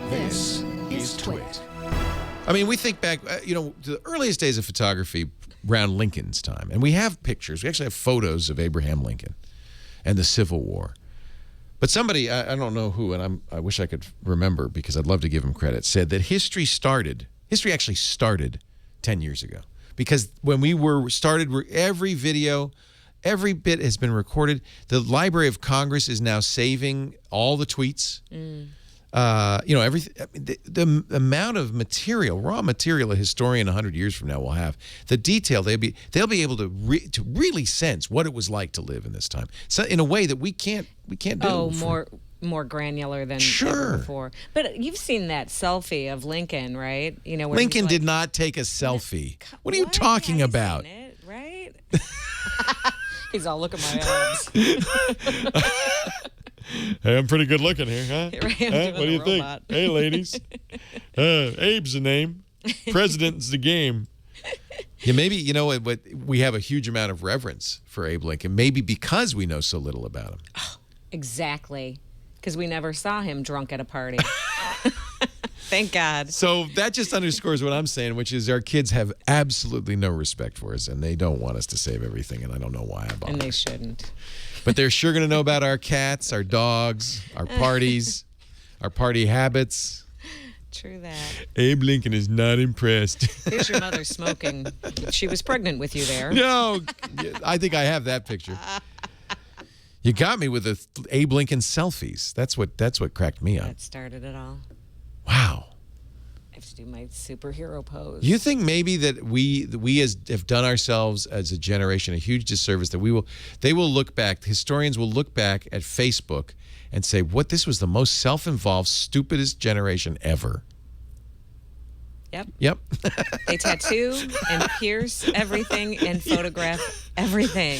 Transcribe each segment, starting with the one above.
This is Twit. I mean, we think back, to the earliest days of photography around Lincoln's time. And we have pictures. We actually have photos of Abraham Lincoln and the Civil War. But somebody, I don't know who, and I wish I could remember because I'd love to give him credit, said that history actually started 10 years ago. Because when we started, every video, every bit has been recorded. The Library of Congress is now saving all the tweets. The amount of material, raw material, a historian 100 years from now will have, the detail they'll be able to really sense what it was like to live in this time. So in a way that we can't do. Oh, more granular than ever before. But you've seen that selfie of Lincoln, right? Where Lincoln did not take a selfie. What are you talking about? Seen it, right? He's all, look at my abs. Hey, I'm pretty good looking here, huh? What do you think? Hey, ladies. Abe's the name. President's the game. Yeah, maybe, what we have a huge amount of reverence for Abe Lincoln, maybe because we know so little about him. Oh, exactly. Because we never saw him drunk at a party. Thank God. So that just underscores what I'm saying, which is our kids have absolutely no respect for us, and they don't want us to save everything, and I don't know why about it. And they shouldn't. But they're sure going to know about our cats, our dogs, our parties, our party habits. True that. Abe Lincoln is not impressed. Here's your mother smoking. She was pregnant with you there. No, I think I have that picture. You got me with the Abe Lincoln selfies. That's what cracked me up. That started it all. Wow. I have to do my superhero pose. You think maybe that we have done ourselves as a generation a huge disservice, that they will look back, historians will look back at Facebook and say, this was the most self-involved, stupidest generation ever. Yep. They tattoo and pierce everything and photograph everything.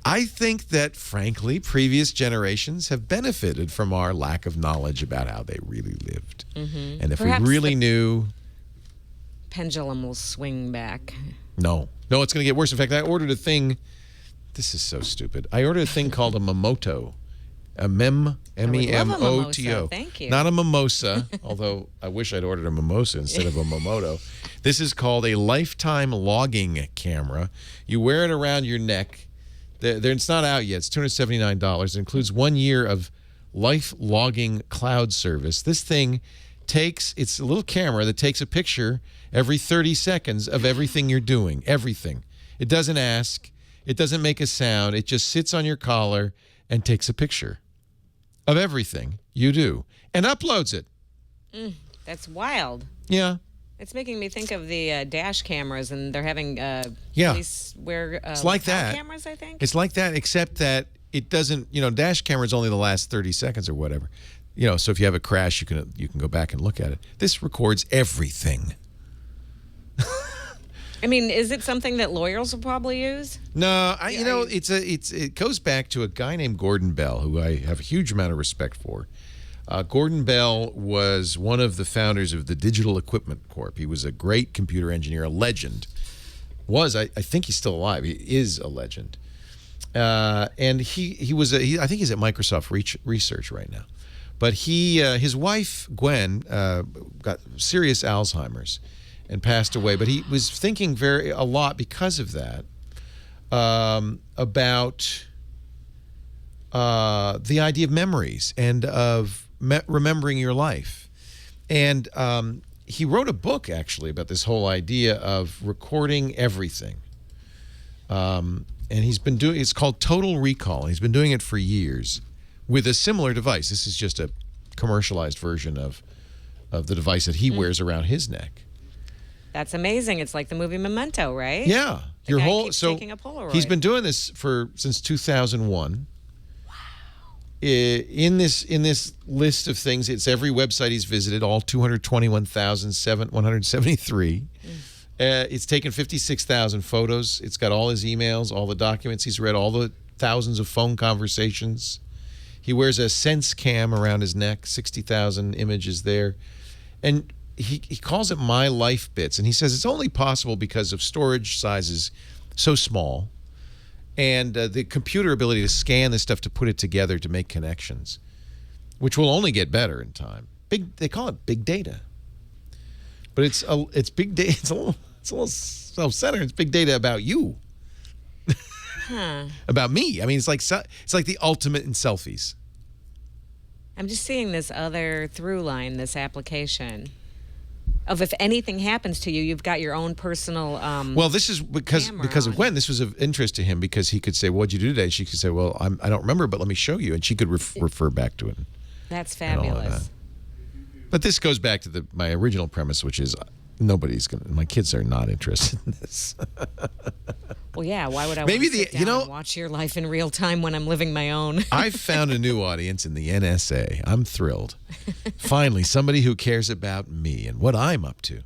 I think that, frankly, previous generations have benefited from our lack of knowledge about how they really lived. Mm-hmm. And if Perhaps we really knew... pendulum will swing back. No, it's going to get worse. In fact, I ordered a thing... This is so stupid. I ordered a thing called a Memoto. A M-E-M-O-T-O. Thank you. Not a mimosa, although I wish I'd ordered a mimosa instead of a Momoto. This is called a lifetime logging camera. You wear it around your neck. It's not out yet. It's $279. It includes 1 year of life logging cloud service. This thing it's a little camera that takes a picture every 30 seconds of everything you're doing. Everything. It doesn't ask. It doesn't make a sound. It just sits on your collar and takes a picture of everything you do and uploads it. That's wild. Yeah. It's making me think of the dash cameras, and they're having police wear it's like that. cameras, I think. It's like that, except that it doesn't, dash cameras only the last 30 seconds or whatever. So if you have a crash, you can go back and look at it. This records everything. I mean, is it something that lawyers will probably use? No, it goes back to a guy named Gordon Bell, who I have a huge amount of respect for. Gordon Bell was one of the founders of the Digital Equipment Corp. He was a great computer engineer, a legend. I think he's still alive. He is a legend. And he was I think he's at Microsoft Research right now. But his wife Gwen got serious Alzheimer's and passed away. But he was thinking a lot because of that about the idea of memories and of remembering your life. And he wrote a book, actually, about this whole idea of recording everything. And it's called Total Recall. And he's been doing it for years with a similar device. This is just a commercialized version of the device that he wears around his neck. That's amazing. It's like the movie Memento, right? Yeah. Taking a Polaroid. He's been doing this since 2001. Wow. In this list of things, it's every website he's visited, all 221,173. It's taken 56,000 photos. It's got all his emails, all the documents he's read, all the thousands of phone conversations. He wears a Sense Cam around his neck, 60,000 images there. And he calls it My Life Bits, and he says it's only possible because of storage sizes so small and the computer ability to scan this stuff to put it together to make connections, which will only get better in time. big. They call it big data, but it's big data. It's a little self-centered. It's big data about you, about me. I mean, it's like the ultimate in selfies. I'm just seeing this other through line, this application of if anything happens to you, you've got your own personal. Well, this is because of Gwen. This was of interest to him because he could say, "What'd you do today?" She could say, "Well, I don't remember, but let me show you," and she could refer back to it. That's fabulous. But this goes back to my original premise, which is my kids are not interested in this. Well, yeah. Why would I Maybe want to sit down and watch your life in real time when I'm living my own? I've found a new audience in the NSA. I'm thrilled. Finally, somebody who cares about me and what I'm up to.